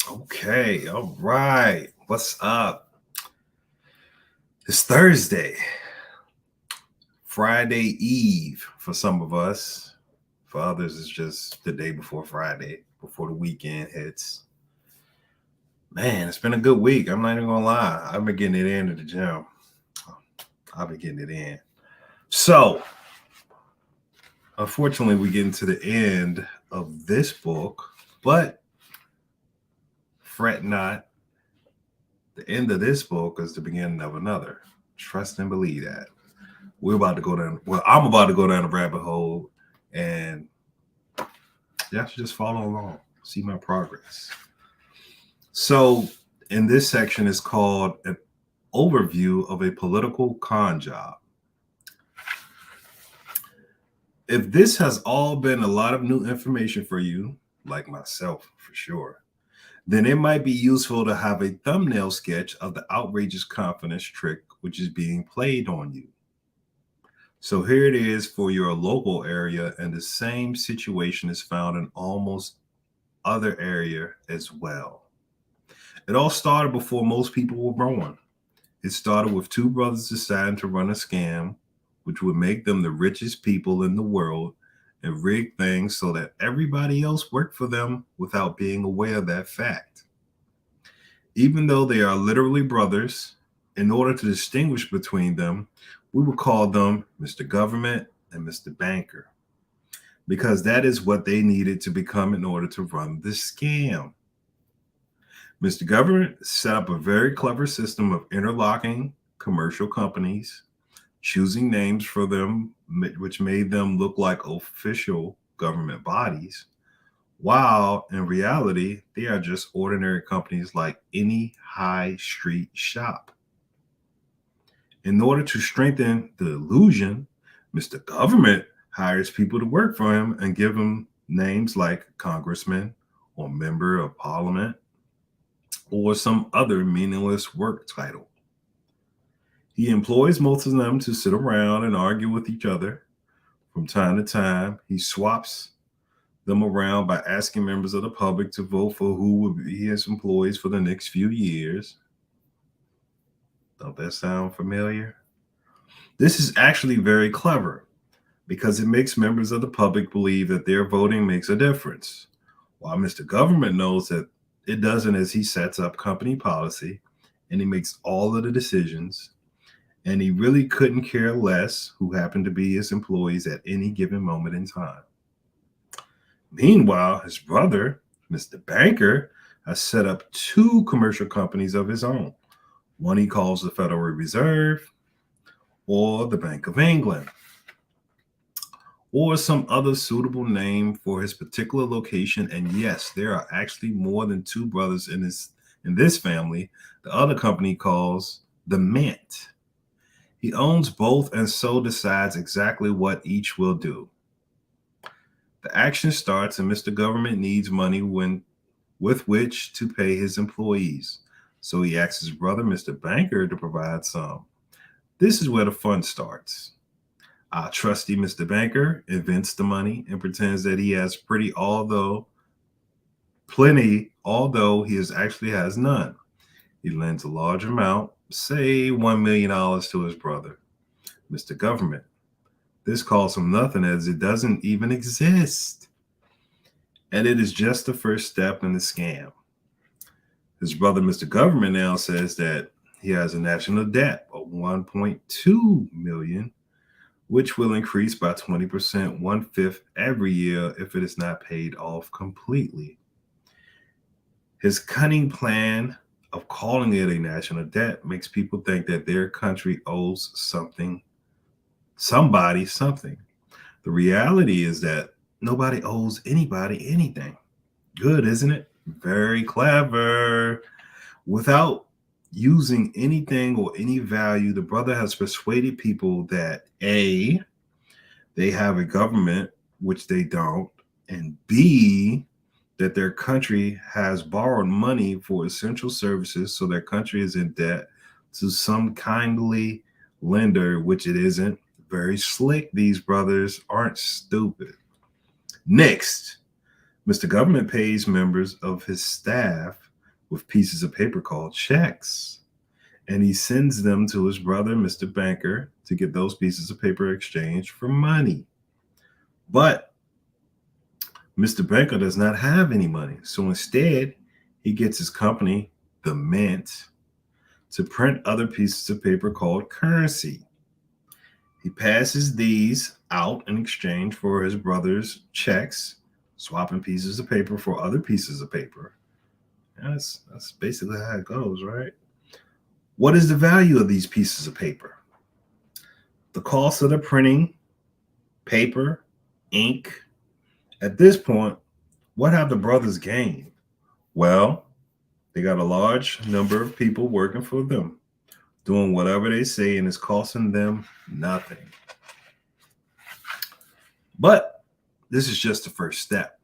Okay, all right. What's up? It's Thursday, Friday Eve for some of us. For others, it's just the day before Friday, before the weekend hits. Man, it's been a good week. I'm not even gonna lie. I've been getting it in at the gym. I've been getting it in. So, unfortunately, we get into the end of this book, but fret not. The end of this book is the beginning of another. Trust and believe that. We're about to go down. Well, I'm about to go down a rabbit hole, and you have to just follow along, see my progress. So, in this section is called an overview of a political con job. If this has all been a lot of new information for you, like myself for sure, then it might be useful to have a thumbnail sketch of the outrageous confidence trick which is being played on you. So here it is for your local area, and the same situation is found in almost other area as well. It all started before most people were born. It started with two brothers deciding to run a scam, which would make them the richest people in the world and rig things so that everybody else worked for them without being aware of that fact. Even though they are literally brothers, in order to distinguish between them, we would call them Mr. Government and Mr. Banker, because that is what they needed to become in order to run the scam. Mr. Government set up a very clever system of interlocking commercial companies, choosing names for them, which made them look like official government bodies, while in reality, they are just ordinary companies like any high street shop. In order to strengthen the illusion, Mr. Government hires people to work for him and give them names like congressman or member of parliament or some other meaningless work title. He employs most of them to sit around and argue with each other. From time to time, he swaps them around by asking members of the public to vote for who will be his employees for the next few years. Don't that sound familiar? This is actually very clever because it makes members of the public believe that their voting makes a difference, while Mr. Government knows that it doesn't, as he sets up company policy and he makes all of the decisions, and he really couldn't care less who happened to be his employees at any given moment in time. Meanwhile, his brother, Mr. Banker, has set up two commercial companies of his own. One he calls the Federal Reserve or the Bank of England, or some other suitable name for his particular location. And yes, there are actually more than two brothers in this family. The other company calls the Mint. He owns both and so decides exactly what each will do. The action starts and Mr. Government needs money with which to pay his employees. So he asks his brother, Mr. Banker, to provide some. This is where the fun starts. Our trusty Mr. Banker invents the money and pretends that he has plenty, although actually has none. He lends a large amount, say $1 million to his brother, Mr. Government. This costs him nothing as it doesn't even exist. And it is just the first step in the scam. His brother, Mr. Government, now says that he has a national debt of 1.2 million, which will increase by 20%, one-fifth every year if it is not paid off completely. His cunning plan of calling it a national debt makes people think that their country owes somebody something. The reality is that nobody owes anybody anything. Good, isn't it? Very clever. Without using anything or any value, the brother has persuaded people that A, they have a government, which they don't, and B, that their country has borrowed money for essential services, so their country is in debt to some kindly lender, which it isn't. Very slick. These brothers aren't stupid. Next, Mr. Government pays members of his staff with pieces of paper called checks. And he sends them to his brother, Mr. Banker, to get those pieces of paper exchanged for money. But Mr. Banker does not have any money. So instead, he gets his company, the Mint, to print other pieces of paper called currency. He passes these out in exchange for his brother's checks, swapping pieces of paper for other pieces of paper. That's basically how it goes, right? What is the value of these pieces of paper? The cost of the printing, paper, ink. At this point, what have the brothers gained? Well, they got a large number of people working for them, doing whatever they say, and it's costing them nothing. But this is just the first step.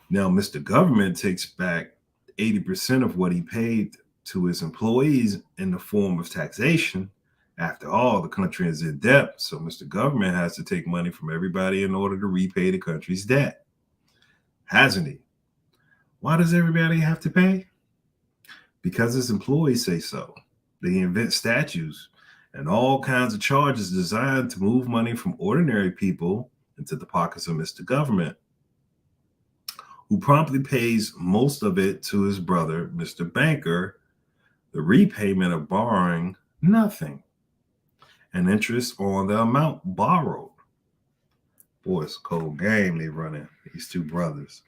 Now, Mr. Government takes back 80% of what he paid to his employees in the form of taxation. After all, the country is in debt, so Mr. Government has to take money from everybody in order to repay the country's debt, hasn't he? Why does everybody have to pay? Because his employees say so. They invent statutes and all kinds of charges designed to move money from ordinary people into the pockets of Mr. Government, who promptly pays most of it to his brother, Mr. Banker, the repayment of borrowing nothing, and interest on the amount borrowed. Boy, it's a cold game they running, these two brothers.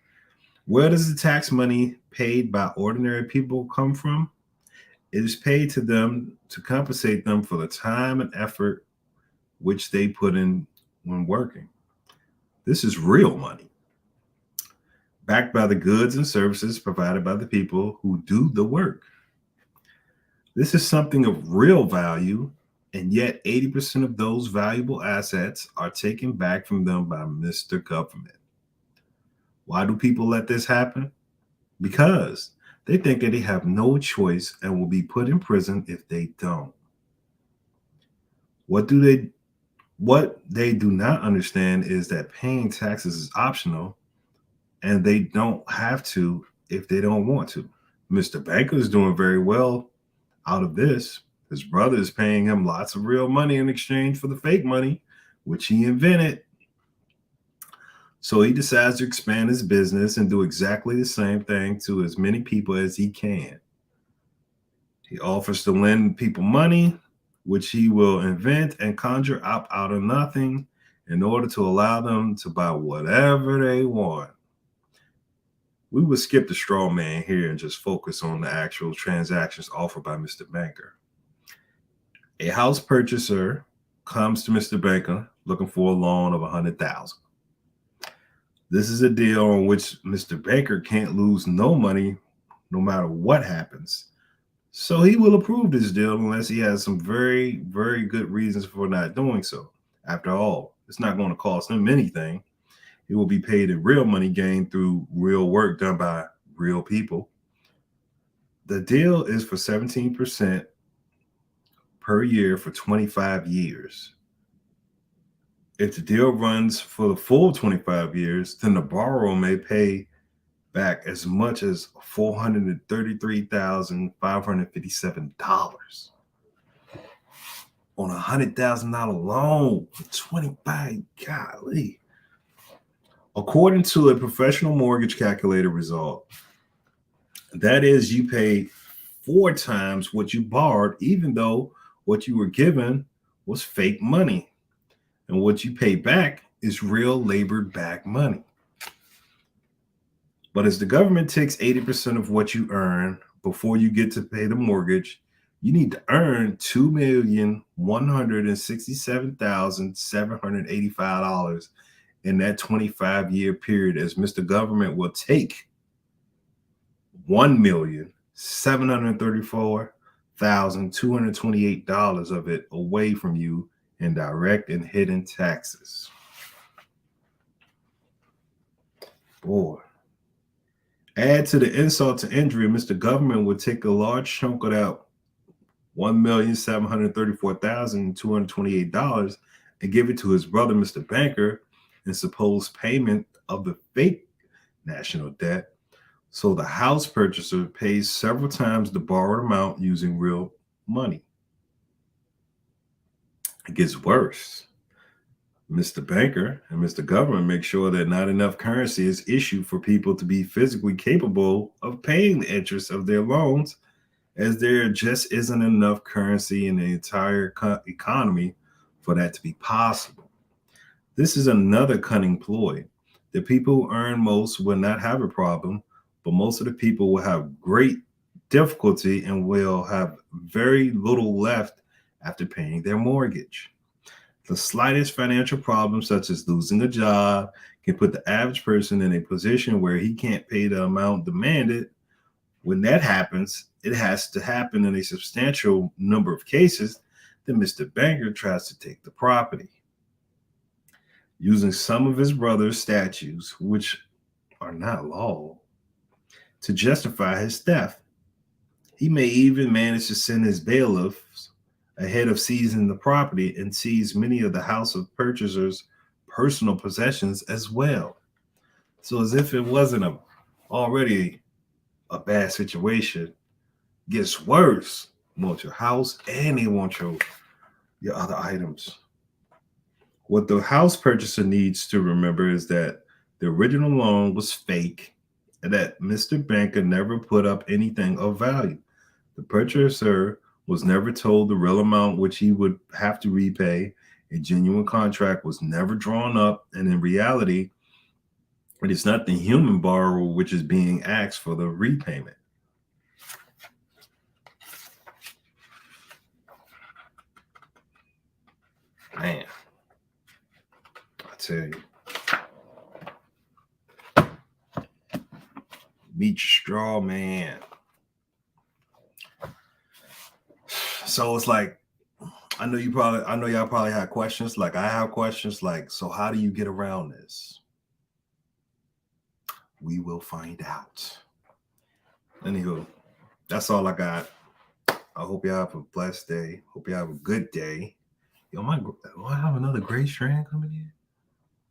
Where does the tax money paid by ordinary people come from? It is paid to them to compensate them for the time and effort which they put in when working. This is real money, backed by the goods and services provided by the people who do the work. This is something of real value, and yet 80% of those valuable assets are taken back from them by Mr. Government. Why do people let this happen? Because they think that they have no choice and will be put in prison if they don't. What they do not understand is that paying taxes is optional, and they don't have to if they don't want to. Mr. Banker is doing very well out of this. His brother is paying him lots of real money in exchange for the fake money, which he invented. So he decides to expand his business and do exactly the same thing to as many people as he can. He offers to lend people money, which he will invent and conjure up out of nothing in order to allow them to buy whatever they want. We would skip the straw man here and just focus on the actual transactions offered by Mr. Banker. A house purchaser comes to Mr. Banker looking for a loan of $100,000. This is a deal on which Mr. Banker can't lose no money no matter what happens. So he will approve this deal unless he has some very, very good reasons for not doing so. After all, it's not going to cost him anything. He will be paid in real money gained through real work done by real people. The deal is for 17% per year for 25 years. If the deal runs for the full 25 years, then the borrower may pay back as much as $433,557 on a $100,000 loan for 25. Golly. According to a professional mortgage calculator result, that is, you pay 4 times what you borrowed, even though what you were given was fake money. And what you pay back is real labor-backed money. But as the government takes 80% of what you earn before you get to pay the mortgage, you need to earn $2,167,785 in that 25-year period, as Mr. Government will take $1,734,228 of it away from you in direct and hidden taxes. Boy. Add to the insult to injury, Mr. Government would take a large chunk of that $1,734,228 and give it to his brother, Mr. Banker, in supposed payment of the fake national debt, So the house purchaser pays several times the borrowed amount using real money. It gets worse. Mr. Banker and Mr. Government make sure that not enough currency is issued for people to be physically capable of paying the interest of their loans, as there just isn't enough currency in the entire economy for that to be possible. This is another cunning ploy. The people who earn most will not have a problem, but most of the people will have great difficulty and will have very little left after paying their mortgage. The slightest financial problem, such as losing a job, can put the average person in a position where he can't pay the amount demanded. When that happens, it has to happen in a substantial number of cases. Then Mr. Banker tries to take the property. Using some of his brother's statues, which are not law, to justify his theft. He may even manage to send his bailiffs ahead of seizing the property and seize many of the house of purchasers' personal possessions as well. So, as if it wasn't already a bad situation, gets worse. They want your house and they want your other items. What the house purchaser needs to remember is that the original loan was fake and that Mr. Banker never put up anything of value. The purchaser was never told the real amount which he would have to repay. A genuine contract was never drawn up, and in reality, it is not the human borrower which is being asked for the repayment. Man, I tell you, meet your straw man. So it's like, I know y'all probably had questions. Like I have questions. Like, so how do you get around this? We will find out. Anywho, that's all I got. I hope you have a blessed day. Hope you have a good day. Yo, do I have another gray strand coming in?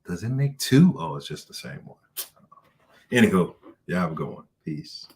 Does it make two? Oh, it's just the same one. Anywho, y'all have a good one. Peace.